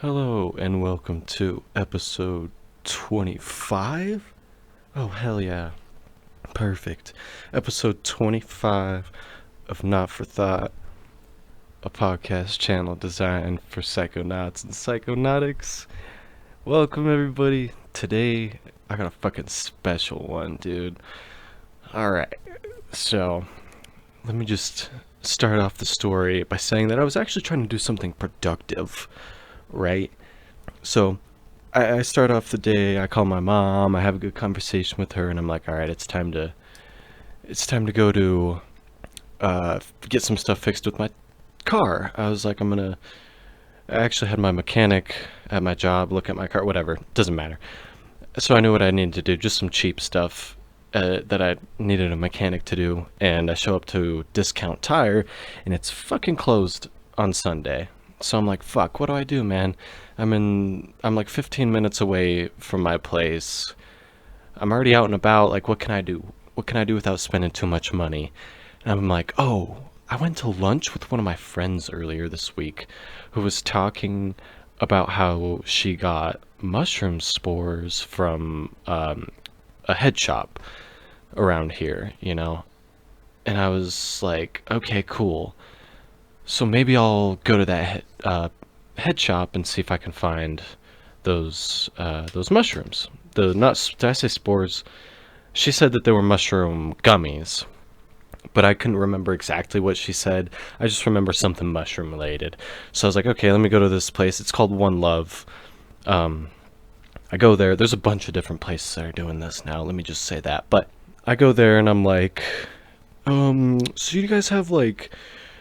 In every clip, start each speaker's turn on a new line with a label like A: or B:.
A: Hello and welcome to episode 25? Oh, hell yeah. Perfect. Episode 25 of Not For Thought, a podcast channel designed for psychonauts and psychonautics. Welcome, everybody. Today, I got a fucking special one, dude. Alright, so let me just start off the story by saying that I was actually trying to do something productive, right? So, I start off the day, I call my mom, I have a good conversation with her, and I'm like, all right, it's time to go to get some stuff fixed with my car. I was like, I actually had my mechanic at my job look at my car, whatever, doesn't matter. So I knew what I needed to do, just some cheap stuff that I needed a mechanic to do, and I show up to Discount Tire, and it's fucking closed on Sunday. So I'm like, fuck, what do I do, man? I'm like 15 minutes away from my place. I'm already out and about. Like, what can I do? What can I do without spending too much money? And I'm like, oh, I went to lunch with one of my friends earlier this week who was talking about how she got mushroom spores from a head shop around here, you know? And I was like, okay, cool. So maybe I'll go to that head shop and see if I can find those mushrooms. The nuts, did I say spores? She said that they were mushroom gummies, but I couldn't remember exactly what she said. I just remember something mushroom related. So I was like, okay, let me go to this place. It's called One Love. I go there. There's a bunch of different places that are doing this now. Let me just say that. But I go there and I'm like, so you guys have like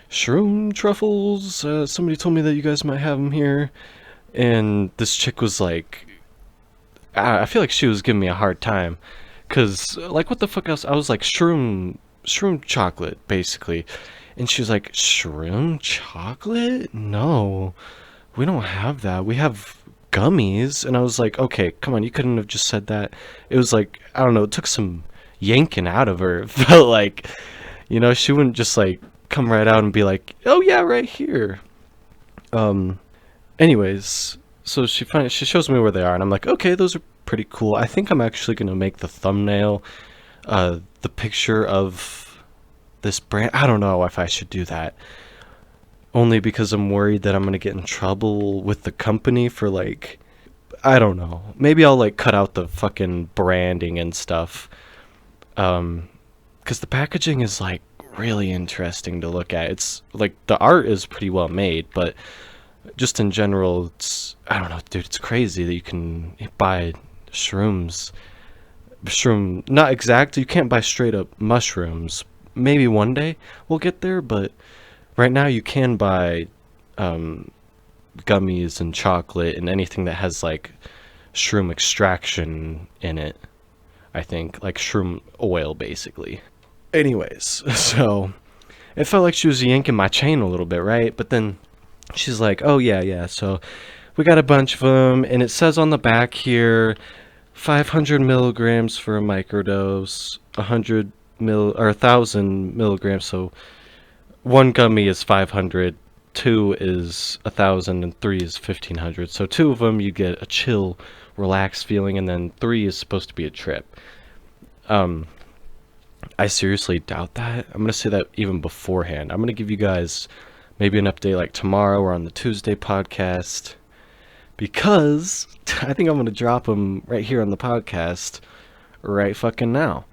A: shroom truffles? Somebody told me that you guys might have them here. And this chick was like, I feel like she was giving me a hard time. Cause like, what the fuck else? I was like, shroom chocolate, basically. And she was like, shroom chocolate? No, we don't have that. We have gummies. And I was like, okay, come on, you couldn't have just said that. It was like, I don't know, it took some yanking out of her. It felt like, she wouldn't just like come right out and be like, oh yeah, right here. Um, Anyways, so she shows me where they are, and I'm like, okay, those are pretty cool. I think I'm actually gonna make the thumbnail, the picture of this brand. I don't know if I should do that, only because I'm worried that I'm gonna get in trouble with the company for like, I don't know. Maybe I'll like cut out the fucking branding and stuff, because the packaging is like really interesting to look at. It's like the art is pretty well made, but just in general, I don't know, dude, it's crazy that you can buy not exact, you can't buy straight up mushrooms. Maybe one day we'll get there, but right now you can buy gummies and chocolate and anything that has like shroom extraction in it. I think like shroom oil, basically. Anyways, so it felt like she was yanking my chain a little bit, right? But then she's like, oh yeah, yeah, so we got a bunch of them, and it says on the back here 500 milligrams for a microdose, 1,000 milligrams. So one gummy is 500, two is 1,000, and three is 1,500. So two of them you get a chill, relaxed feeling, and then three is supposed to be a trip. I seriously doubt that. I'm gonna say that even beforehand. I'm gonna give you guys maybe an update like tomorrow or on the Tuesday podcast, because I think I'm gonna drop them right here on the podcast right fucking now.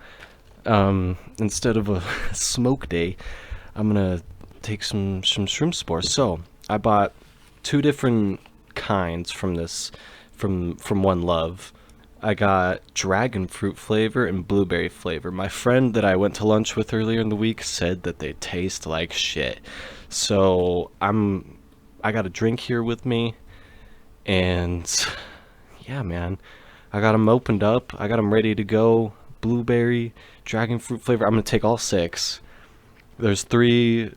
A: Instead of a smoke day, I'm gonna take some shroom spores. So I bought two different kinds from One Love. I got dragon fruit flavor and blueberry flavor. My friend that I went to lunch with earlier in the week said that they taste like shit. So I got a drink here with me, and yeah, man, I got them opened up. I got them ready to go. Blueberry, dragon fruit flavor. I'm gonna take all six. There's three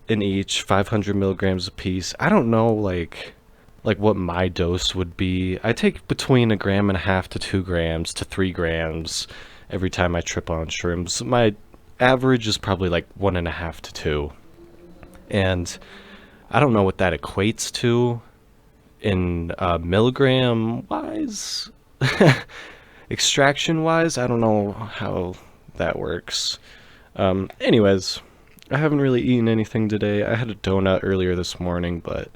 A: in each, 500 milligrams a piece. I don't know like what my dose would be. I take between 1.5 grams to 2 grams to 3 grams every time I trip on shrooms. My average is probably like 1.5 to 2. And I don't know what that equates to in milligram wise, extraction wise. I don't know how that works. Anyways, I haven't really eaten anything today. I had a donut earlier this morning, but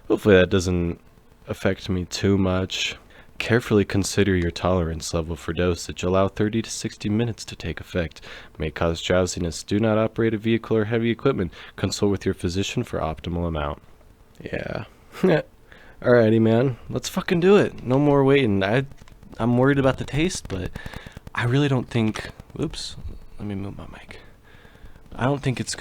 A: hopefully that doesn't affect me too much. Carefully consider your tolerance level for dosage. Allow 30 to 60 minutes to take effect. May cause drowsiness. Do not operate a vehicle or heavy equipment. Consult with your physician for optimal amount. Yeah. Alrighty, man. Let's fucking do it. No more waiting. I'm worried about the taste, but I really don't think... Oops. Let me move my mic. I don't think I'm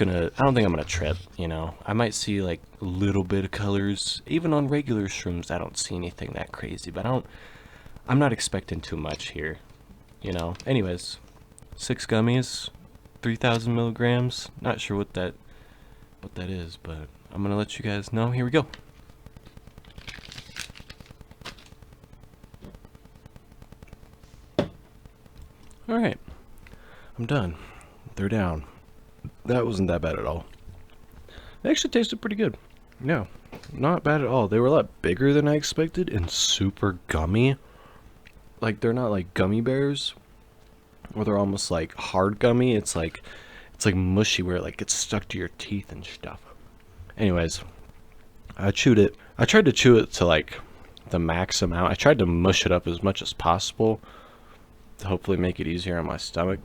A: gonna trip, you know. I might see like a little bit of colors. Even on regular shrooms, I don't see anything that crazy, but I'm not expecting too much here, you know. Anyways, 6 gummies, 3,000 milligrams. Not sure what that is, but I'm gonna let you guys know. Here we go. Alright, I'm done. They're down. That wasn't that bad at all. They actually tasted pretty good. Yeah, not bad at all. They were a lot bigger than I expected and super gummy. Like, they're not like gummy bears, or they're almost like hard gummy. It's like mushy where it like gets stuck to your teeth and stuff. Anyways, I chewed it. I tried to chew it to like the max amount. I tried to mush it up as much as possible to hopefully make it easier on my stomach.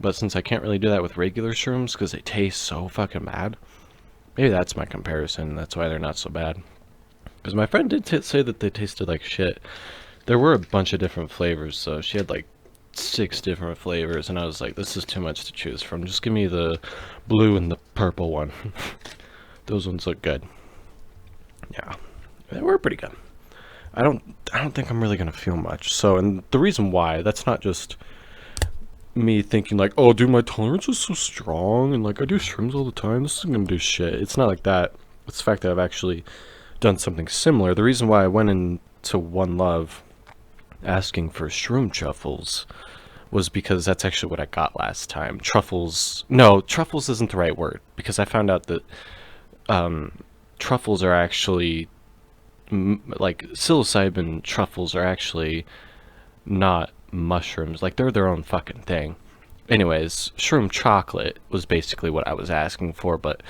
A: But since I can't really do that with regular shrooms because they taste so fucking bad, maybe that's my comparison. That's why they're not so bad. Because my friend did say that they tasted like shit. There were a bunch of different flavors, so she had like 6 different flavors, and I was like, this is too much to choose from. Just give me the blue and the purple one. Those ones look good. Yeah, they were pretty good. I don't think I'm really gonna feel much. So, and the reason why, that's not just me thinking like, oh dude, my tolerance is so strong and like I do shrooms all the time, this isn't gonna do shit. It's not like that. It's the fact that I've actually done something similar. The reason why I went into One Love asking for shroom truffles was because that's actually what I got last time. Truffles isn't the right word, because I found out that truffles are actually like psilocybin truffles are actually not mushrooms. Like, they're their own fucking thing. Anyways, shroom chocolate was basically what I was asking for, but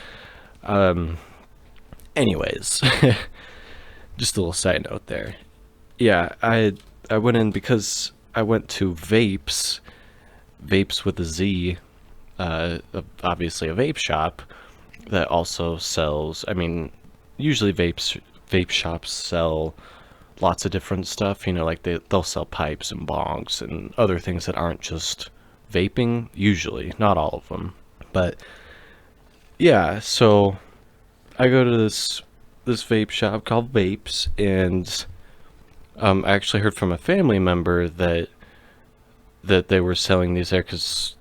A: anyways, just a little side note there. Yeah, I went in because I went to Vapes with a Z, obviously a vape shop that also sells, I mean, usually vape shops sell lots of different stuff, you know, like they'll sell pipes and bongs and other things that aren't just vaping, usually, not all of them. But yeah, so I go to this vape shop called Vapes, and I actually heard from a family member that they were selling these there because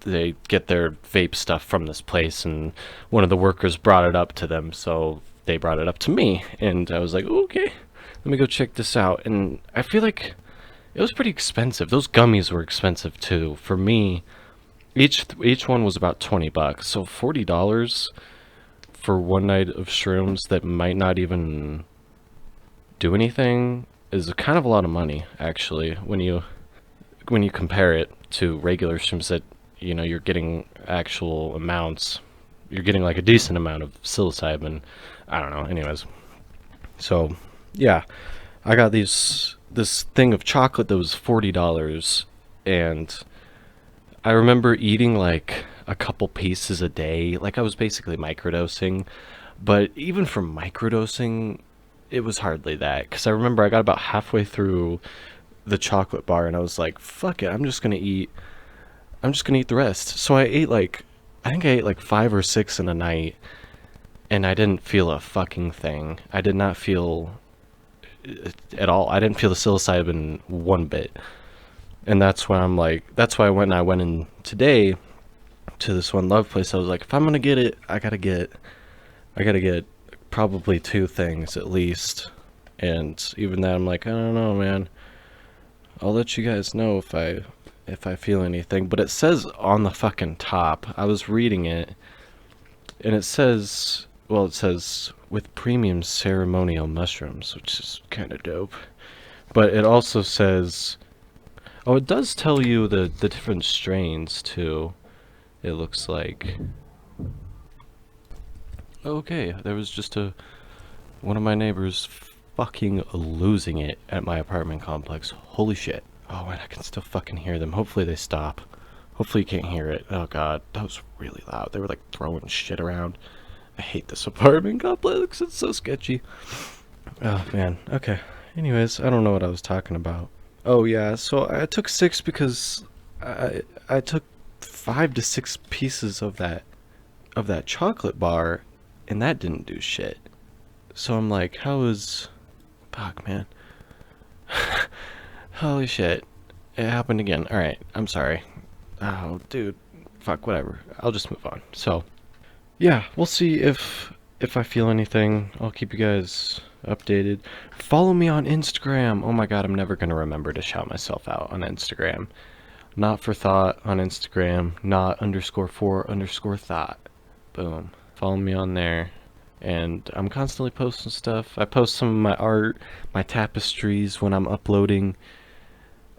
A: they get their vape stuff from this place, and one of the workers brought it up to them, so they brought it up to me, and I was like, okay, let me go check this out. And I feel like it was pretty expensive. Those gummies were expensive too. For me, each one was about $20, so $40 for one night of shrooms that might not even do anything is kind of a lot of money, actually, when you compare it to regular shrooms that, you know, you're getting actual amounts. You're getting like a decent amount of psilocybin. I don't know. Anyways, so yeah, I got this thing of chocolate that was $40, and I remember eating like a couple pieces a day. Like, I was basically microdosing, but even for microdosing, it was hardly that, because I remember I got about halfway through the chocolate bar and I was like, fuck it, I'm just gonna eat the rest. So I think I ate like 5 or 6 in a night, and I didn't feel a fucking thing. I did not feel it at all. I didn't feel the psilocybin one bit. And that's why when I went in today to this One Love place, I was like, if I'm gonna get it, I gotta get probably 2 things at least. And even that, I'm like, I don't know, man. I'll let you guys know if I feel anything. But it says on the fucking top, I was reading it, and it says well, it says with premium ceremonial mushrooms, which is kind of dope. But it also says, oh, it does tell you the different strains too. It looks like. Okay, there was just one of my neighbors fucking losing it at my apartment complex. Holy shit. Oh, and I can still fucking hear them. Hopefully they stop. Hopefully you can't hear it. Oh god, that was really loud. They were like throwing shit around. I hate this apartment complex. It's so sketchy. Oh man. Okay. Anyways, I don't know what I was talking about. Oh yeah, so I took 6 because I took 5 to 6 pieces of that chocolate bar, and that didn't do shit. So I'm like, how is... Fuck, man. Holy shit. It happened again. Alright, I'm sorry. Oh, dude. Fuck, whatever. I'll just move on. So, yeah, we'll see if I feel anything. I'll keep you guys updated. Follow me on Instagram. Oh my god, I'm never gonna remember to shout myself out on Instagram. Not for thought on Instagram. Not_for_thought. Boom. Follow me on there. And I'm constantly posting stuff. I post some of my art, my tapestries when I'm uploading.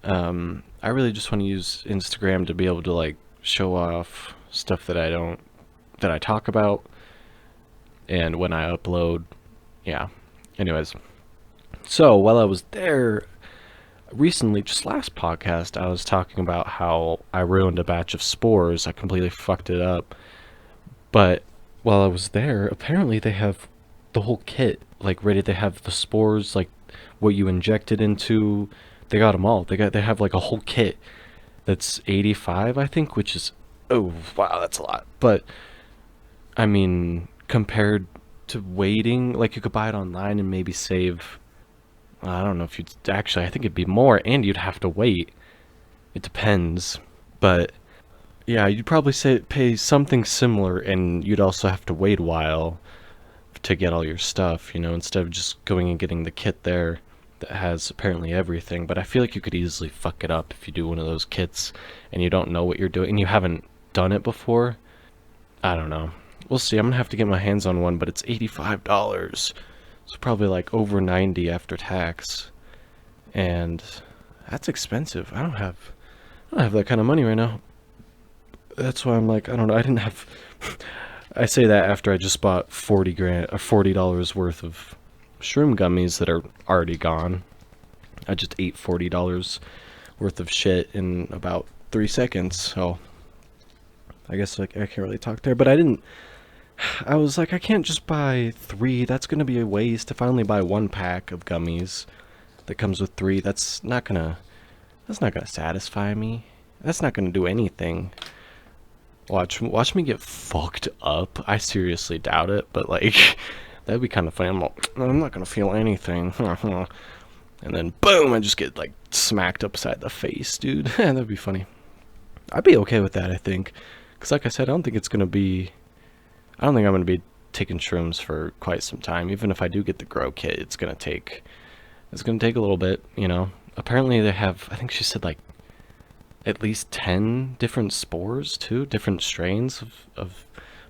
A: I really just want to use Instagram to be able to like show off stuff that I talk about, and when I upload, yeah. Anyways, so while I was there recently, just last podcast, I was talking about how I ruined a batch of spores. I completely fucked it up. But while I was there, apparently they have the whole kit like ready. They have the spores, like what you injected into. They got them all. They have like a whole kit that's 85, I think, which is, oh wow, that's a lot. But I mean, compared to waiting, like you could buy it online and maybe save, I don't know if you'd actually, I think it'd be more, and you'd have to wait. It depends, but yeah, you'd probably pay something similar, and you'd also have to wait a while to get all your stuff, you know, instead of just going and getting the kit there that has apparently everything. But I feel like you could easily fuck it up if you do one of those kits and you don't know what you're doing and you haven't done it before. I don't know. We'll see. I'm gonna have to get my hands on one, but it's $85. So probably like over 90 after tax. And that's expensive. I don't have that kind of money right now. That's why I'm like, I don't know. I didn't have I say that after I just bought $40 worth of Shroom Gummies that are already gone. I just ate $40 worth of shit in about 3 seconds, so I guess like I can't really talk there. But I was like, I can't just buy 3. That's gonna be a waste. If I only buy 1 pack of gummies that comes with 3, that's not gonna satisfy me. That's not gonna do anything. Watch me get fucked up. I seriously doubt it, but like that'd be kind of funny. I'm not gonna feel anything. And then boom, I just get like smacked upside the face, dude. That'd be funny. I'd be okay with that, I think, because like I said, I don't think I'm gonna be taking shrooms for quite some time. Even if I do get the grow kit, it's gonna take a little bit, you know. Apparently they have, I think she said like at least 10 different spores too, different strains of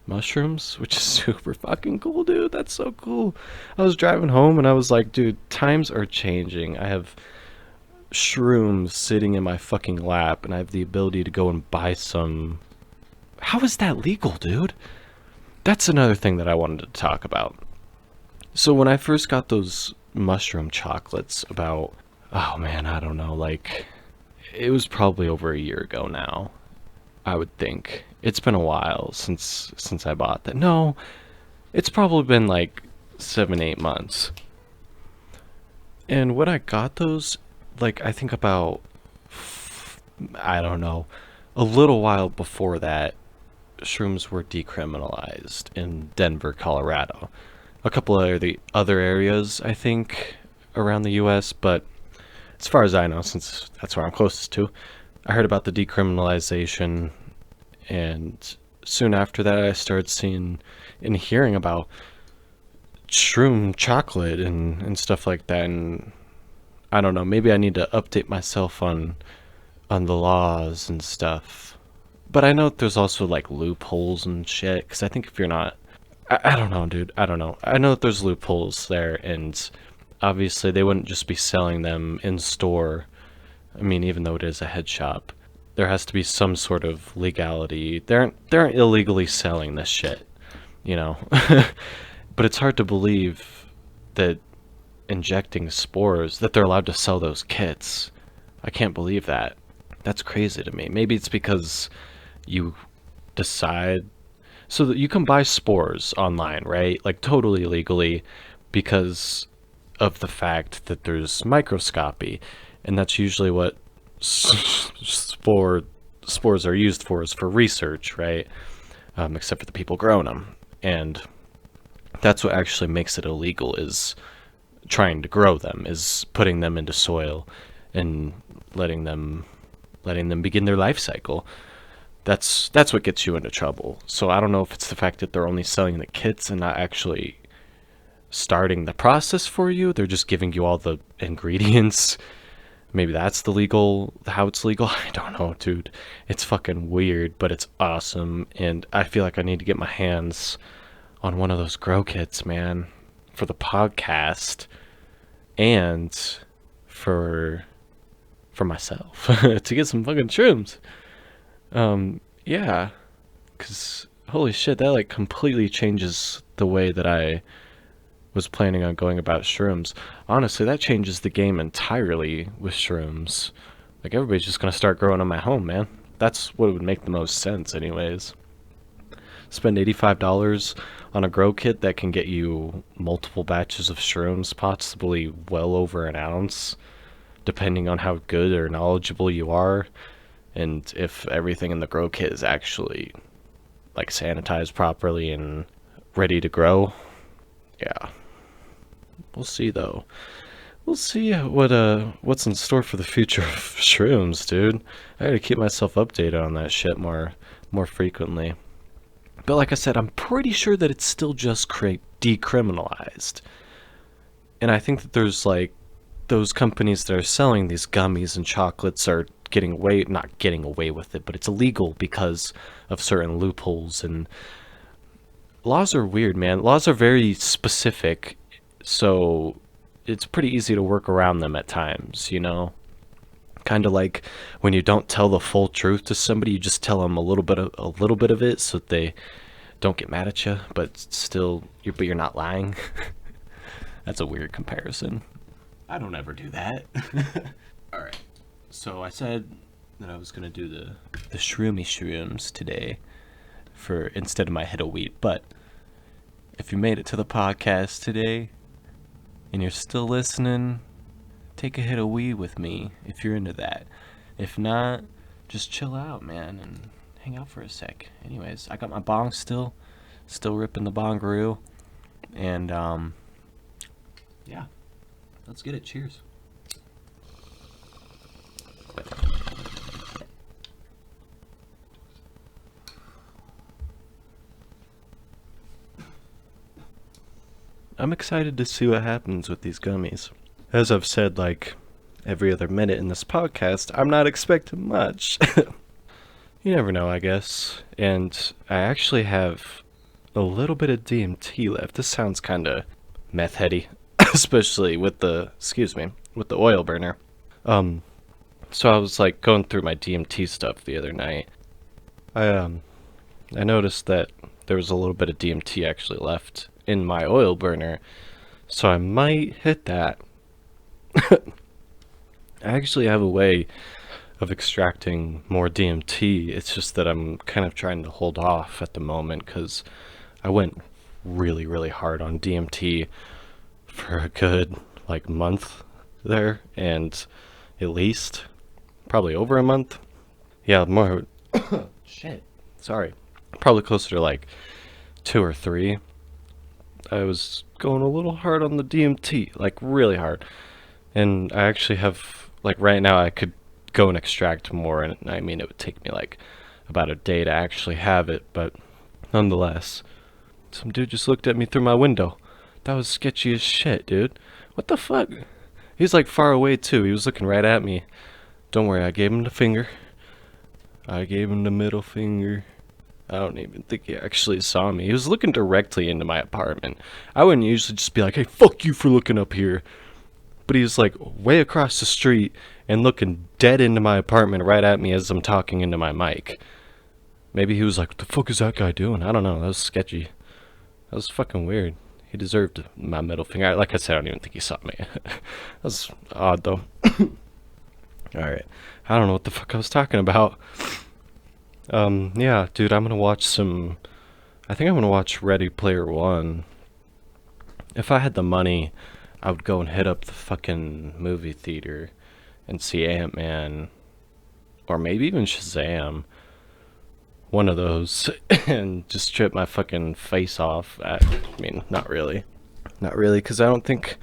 A: mushrooms, which is super fucking cool, dude. That's so cool. I was driving home and I was like, dude, times are changing. I have shrooms sitting in my fucking lap and I have the ability to go and buy some. How is that legal, dude? That's another thing that I wanted to talk about. So when I first got those mushroom chocolates about, oh man, I don't know, like it was probably over a year ago now, I would think. It's been a while since I bought that. No, it's probably been like 7-8 months. And when I got those, like I think about, I don't know, a little while before that, shrooms were decriminalized in Denver, Colorado. A couple of the other areas, I think, around the US, but as far as I know, since that's where I'm closest to, I heard about the decriminalization, and soon after that I started seeing and hearing about shroom chocolate and stuff like that. And I don't know, maybe I need to update myself on the laws and stuff. But I know there's also like loopholes and shit, because I think if you're not, I don't know, dude. I don't know. I know that there's loopholes there, and obviously they wouldn't just be selling them in store. I mean, even though it is a head shop, there has to be some sort of legality. They aren't illegally selling this shit, you know. But it's hard to believe that injecting spores, that they're allowed to sell those kits. I can't believe that. That's crazy to me. Maybe it's because you decide so that you can buy spores online, right? Like totally legally because of the fact that there's microscopy, and that's usually what spores are used for, is for research, right? Except for the people growing them, and that's what actually makes it illegal, is trying to grow them, is putting them into soil and letting them begin their life cycle. That's what gets you into trouble. So I don't know if it's the fact that they're only selling the kits and not actually starting the process for you. They're just giving you all the ingredients. Maybe that's how it's legal. I don't know, dude. It's fucking weird, but it's awesome. And I feel like I need to get my hands on one of those grow kits, man, for the podcast and for myself to get some fucking shrooms. Yeah, because holy shit, that like completely changes the way that I was planning on going about shrooms. Honestly, that changes the game entirely with shrooms. Like, everybody's just gonna start growing them at home, man. That's what would make the most sense, anyways. Spend $85 on a grow kit that can get you multiple batches of shrooms, possibly well over an ounce, depending on how good or knowledgeable you are, and if everything in the grow kit is actually like sanitized properly and ready to grow. Yeah, we'll see though. We'll see what's in store for the future of shrooms, dude. I gotta keep myself updated on that shit more frequently. But like I said, I'm pretty sure that it's still just decriminalized. And I think that there's like those companies that are selling these gummies and chocolates are not getting away with it, but it's illegal because of certain loopholes. And laws are weird, man. Laws are very specific, so it's pretty easy to work around them at times, you know? Kind of like when you don't tell the full truth to somebody, you just tell them a little bit of it so that they don't get mad at you, but still you're not lying. That's a weird comparison. I don't ever do that. All right. So I said that I was going to do the shroomy shrooms today for instead of my hit of wheat, but if you made it to the podcast today and you're still listening, take a hit of weed with me if you're into that. If not, just chill out, man, and hang out for a sec. Anyways, I got my bong still ripping the bongaroo, and yeah, let's get it. Cheers. I'm excited to see what happens with these gummies. As I've said, like, every other minute in this podcast, I'm not expecting much. You never know, I guess. And I actually have a little bit of DMT left. This sounds kind of meth heady, especially with the oil burner. So I was like going through my DMT stuff the other night. I noticed that there was a little bit of DMT actually left in my oil burner, so I might hit that. I actually have a way of extracting more DMT. It's just that I'm kind of trying to hold off at the moment because I went really, really hard on DMT for a good like month there, and at least probably over a month. Yeah, more. Shit. Sorry. Probably closer to like 2 or 3. I was going a little hard on the DMT, like really hard. And I actually have, like right now I could go and extract more, and I mean it would take me like about a day to actually have it, but nonetheless. Some dude just looked at me through my window. That was sketchy as shit, dude. What the fuck? He's like far away too. He was looking right at me. Don't worry, I gave him the finger. I gave him the middle finger. I don't even think he actually saw me. He was looking directly into my apartment. I wouldn't usually just be like, hey, fuck you for looking up here. But he was like way across the street and looking dead into my apartment right at me as I'm talking into my mic. Maybe he was like, what the fuck is that guy doing? I don't know. That was sketchy. That was fucking weird. He deserved my middle finger. Like I said, I don't even think he saw me. That was odd, though. Alright. I don't know what the fuck I was talking about. Yeah, dude, I'm gonna watch some... I think I'm gonna watch Ready Player One. If I had the money, I would go and hit up the fucking movie theater and see Ant-Man. Or maybe even Shazam. One of those. And just trip my fucking face off. I mean, not really. Not really, because I don't think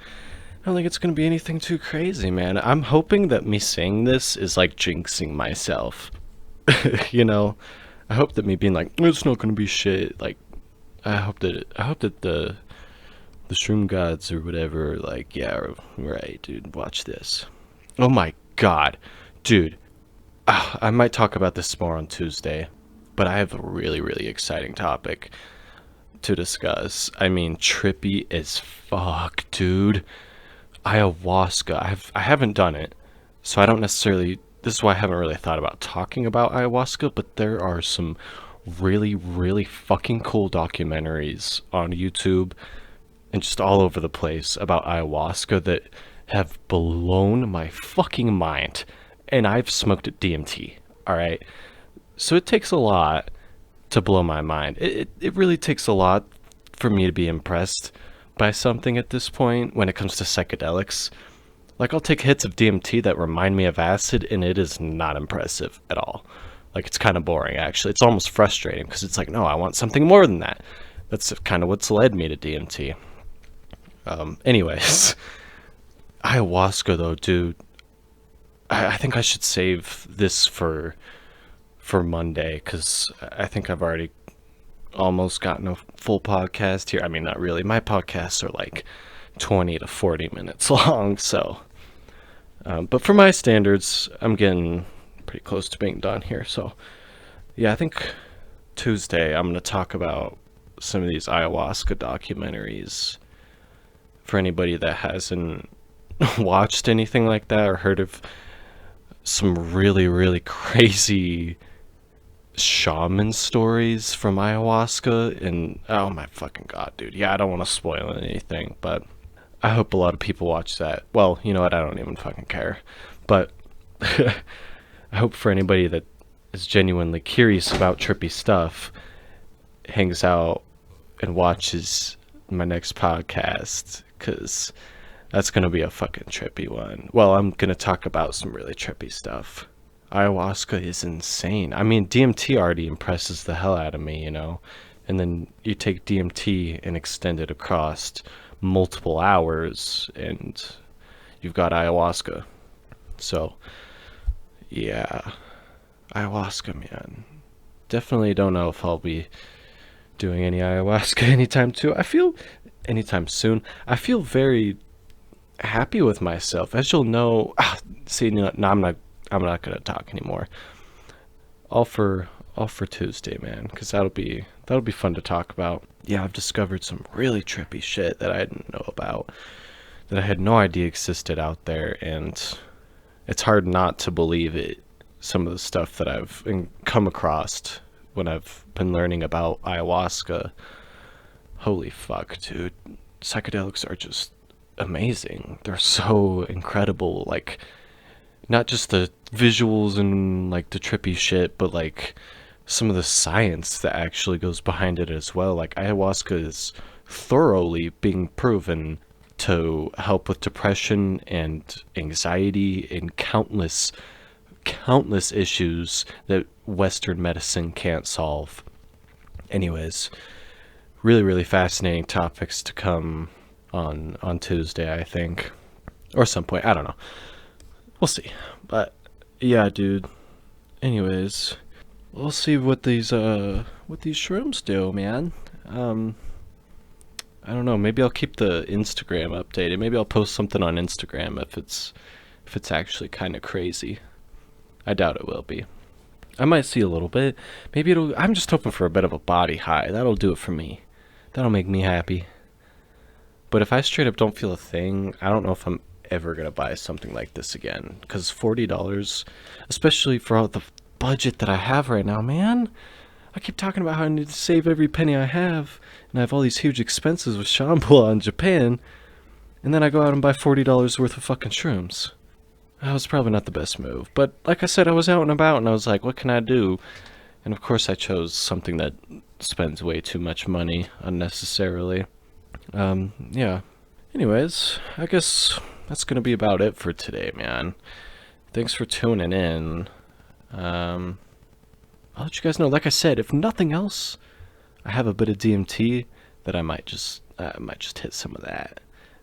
A: it's gonna be anything too crazy, man. I'm hoping that me saying this is like jinxing myself. You know? I hope that me being like, it's not gonna be shit, like, I hope that the Shroom Gods or whatever, like, yeah, right, dude, watch this. Oh my god. Dude. I might talk about this more on Tuesday, but I have a really, really exciting topic to discuss. I mean, trippy as fuck, dude. Ayahuasca. I haven't done it, so I don't necessarily... This is why I haven't really thought about talking about ayahuasca, but there are some really, really fucking cool documentaries on YouTube and just all over the place about ayahuasca that have blown my fucking mind. And I've smoked DMT, alright? So it takes a lot to blow my mind. It really takes a lot for me to be impressed by something at this point when it comes to psychedelics. Like, I'll take hits of DMT that remind me of acid, and it is not impressive at all. Like, it's kind of boring, actually. It's almost frustrating, because it's like, no, I want something more than that. That's kind of what's led me to DMT. Anyways. Ayahuasca, though, dude. I think I should save this for Monday, because I think I've already almost gotten a full podcast here. I mean, not really. My podcasts are like 20 to 40 minutes long, so... but for my standards, I'm getting pretty close to being done here, so... Yeah, I think Tuesday I'm going to talk about some of these ayahuasca documentaries. For anybody that hasn't watched anything like that or heard of some really, really crazy shaman stories from ayahuasca, and oh my fucking god, dude. Yeah, I don't want to spoil anything, but I hope a lot of people watch that. Well, you know what, I don't even fucking care. But I hope for anybody that is genuinely curious about trippy stuff hangs out and watches my next podcast, because that's gonna be a fucking trippy one. Well, I'm gonna talk about some really trippy stuff. Ayahuasca is insane. I mean, DMT already impresses the hell out of me, you know? And then you take DMT and extend it across multiple hours, and you've got ayahuasca. So, yeah. Ayahuasca, man. Definitely don't know if I'll be doing any ayahuasca anytime soon. I feel very happy with myself, as you'll know. See, no, I'm not gonna talk anymore. All for Tuesday, man, because that'll be fun to talk about. Yeah, I've discovered some really trippy shit that I didn't know about, that I had no idea existed out there, and it's hard not to believe it. Some of the stuff that I've come across when I've been learning about ayahuasca. Holy fuck, dude. Psychedelics are just amazing. They're so incredible. Like, not just the visuals and like the trippy shit, but like some of the science that actually goes behind it as well. Like, ayahuasca is thoroughly being proven to help with depression and anxiety and countless issues that Western medicine can't solve. Anyways, really, really fascinating topics to come on Tuesday, I think. Or some point, I don't know. We'll see. But yeah, dude. Anyways, we'll see what these shrooms do, man. I don't know, maybe I'll keep the Instagram updated. Maybe I'll post something on Instagram if it's actually kind of crazy. I doubt it will be. I might see a little bit. Maybe it'll. I'm just hoping for a bit of a body high. That'll do it for me. That'll make me happy. But if I straight up don't feel a thing, I don't know if I'm ever gonna buy something like this again. Because $40, especially for all the budget that I have right now, man. I keep talking about how I need to save every penny I have, and I have all these huge expenses with Shambhala in Japan, and then I go out and buy $40 worth of fucking shrooms. That was probably not the best move, but like I said, I was out and about, and I was like, what can I do? And of course I chose something that spends way too much money unnecessarily. Yeah. Anyways, I guess that's gonna be about it for today, man. Thanks for tuning in. I'll let you guys know, like I said, if nothing else, I have a bit of DMT that I might just hit some of that.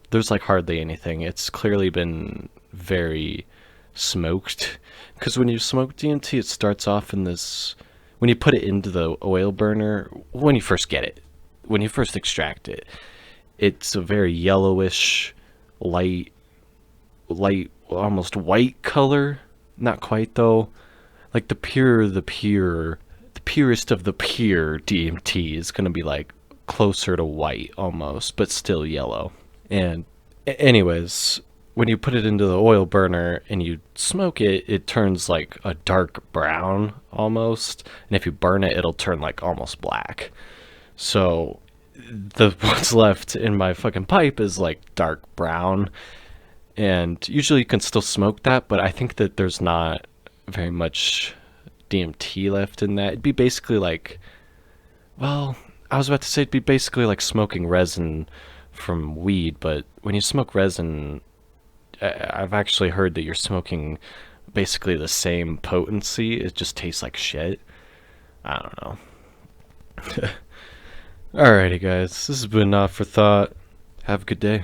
A: There's like hardly anything. It's clearly been very smoked, because when you smoke DMT, it starts off in this, when you put it into the oil burner, when you first get it, when you first extract it, it's a very yellowish, light, almost white color. Not quite though. Like the purest of the pure DMT is gonna be like closer to white almost, but still yellow. And anyways, when you put it into the oil burner and you smoke it, it turns like a dark brown almost. And if you burn it, it'll turn like almost black. So the what's left in my fucking pipe is like dark brown. And usually you can still smoke that, but I think that there's not very much DMT left in that. It'd be basically like, well, I was about to say it'd be basically like smoking resin from weed, but when you smoke resin, I've actually heard that you're smoking basically the same potency. It just tastes like shit. I don't know. Alrighty, guys. This has been Not for Thought. Have a good day.